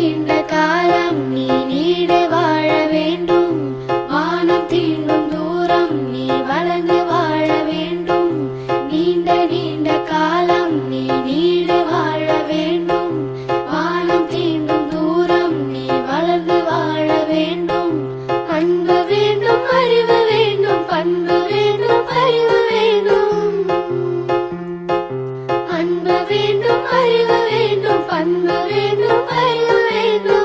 நீண்ட காலம் நீ நீடு வாழ வேண்டும். வானம் தீண்டும் தூரம் நீ வளர்ந்து வாழ வேண்டும். நீண்ட நீண்ட காலம் நீ நீடு வாழ வேண்டும். வானம் தீண்டும் தூரம் நீ வளர்ந்து வாழ வேண்டும். அன்பு வேண்டும், அறிவு வேண்டும், பண்பு வேண்டும், அறிவு வேண்டும். அன்பு வேண்டும், அறிவு வேண்டும், பண்பு வேண்டும், அறிவு வேண்டும்.